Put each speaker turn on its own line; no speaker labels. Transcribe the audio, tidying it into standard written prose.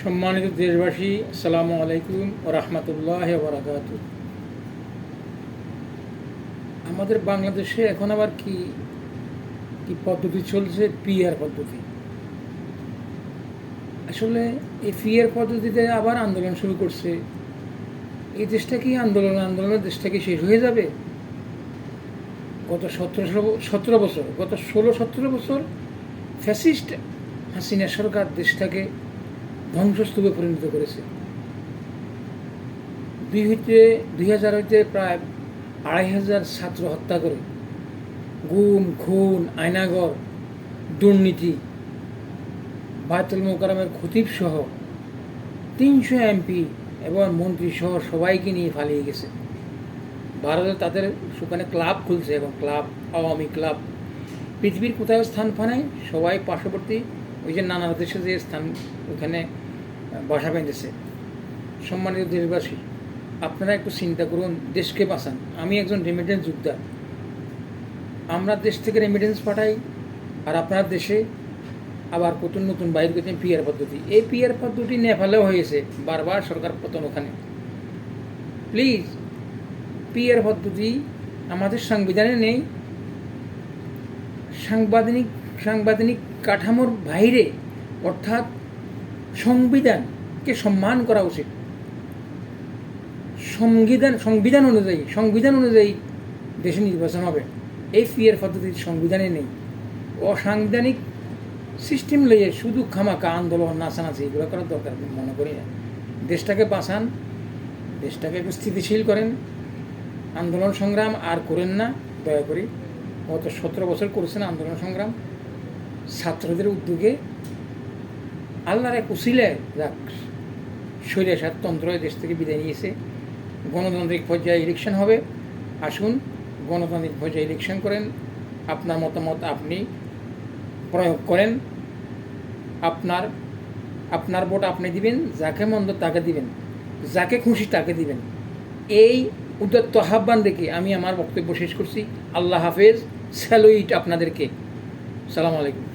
সম্মানিত দেশবাসী, আসসালামু আলাইকুম ও রহমতুল্লাহ বারাকাত। আমাদের বাংলাদেশে এখন আবার কি কি পদ্ধতি চলছে? পিআর পদ্ধতি। আসলে এই পিআর পদ্ধতিতে আবার আন্দোলন শুরু করছে। এই দেশটা কি আন্দোলনের দেশটা কি শেষ হয়ে যাবে? গত 17 বছর ফ্যাসিস্ট হাসিনা সরকার দেশটাকে ধ্বংসস্তূপে পরিণত করেছে। 2000 হইতে প্রায় 2500 ছাত্র হত্যা করে, গুম খুন, আয়নাগর, দুর্নীতি, বায়তুল মোকাররমের খতিব সহ 300 এমপি এবং মন্ত্রী সহ সবাইকে নিয়ে পালিয়ে গেছে। ভারতে তাদের সেখানে ক্লাব খুলছে, এবং ক্লাব, আওয়ামী ক্লাব, পৃথিবীর কোথাও স্থান পায়, সবাই পার্শ্ববর্তী ওই যে নানা দেশে যে স্থান, ওখানে বাসা বেঁধেছে। সম্মানিত দেশবাসী, আপনারা একটু চিন্তা করুন, দেশকে বাঁচান। আমি একজন রেমিটেন্স যোদ্ধা, আমরা দেশ থেকে রেমিটেন্স পাঠাই, আর আপনার দেশে আবার নতুন নতুন বাইর করছেন পিআর পদ্ধতি। এই পিআর পদ্ধতি নেপালেও হয়েছে, বারবার সরকার পতন ওখানে। প্লিজ, পিআর পদ্ধতি আমাদের সংবিধানে নেই। সাংবিধানিক কাঠামোর বাইরে, অর্থাৎ সংবিধানকে সম্মান করা উচিত। সংবিধান অনুযায়ী দেশে নির্বাচন হবে। এই পিআর পদ্ধতি সংবিধানে নেই। অসাংবিধানিক সিস্টেম লইয়ে শুধু খামাকা আন্দোলন, নাচানাচি, এগুলো করার দরকার মনে করি না। দেশটাকে বাঁচান, দেশটাকে একটু স্থিতিশীল করেন। আন্দোলন সংগ্রাম আর করেন না, দয়া করি। গত 17 বছর করেছেন আন্দোলন সংগ্রাম, ছাত্রদের উদ্যোগে। আল্লাহর এক উসিলায় যাক, স্বৈরাচারতন্ত্র দেশ থেকে বিদায় নিয়েছে। গণতান্ত্রিক পর্যায়ে ইলেকশন হবে। আসুন, গণতান্ত্রিক পর্যায়ে ইলেকশন করেন। আপনার মতামত আপনি প্রয়োগ করেন। আপনার ভোট আপনি দিবেন, যাকে মন্দ তাকে দিবেন, যাকে খুশি তাকে দিবেন। এই উদ্যত্ত আহ্বান রেখে আমি আমার বক্তব্য শেষ করছি। আল্লাহ হাফেজ। স্যালুট আপনাদেরকে। সালাম আলাইকুম।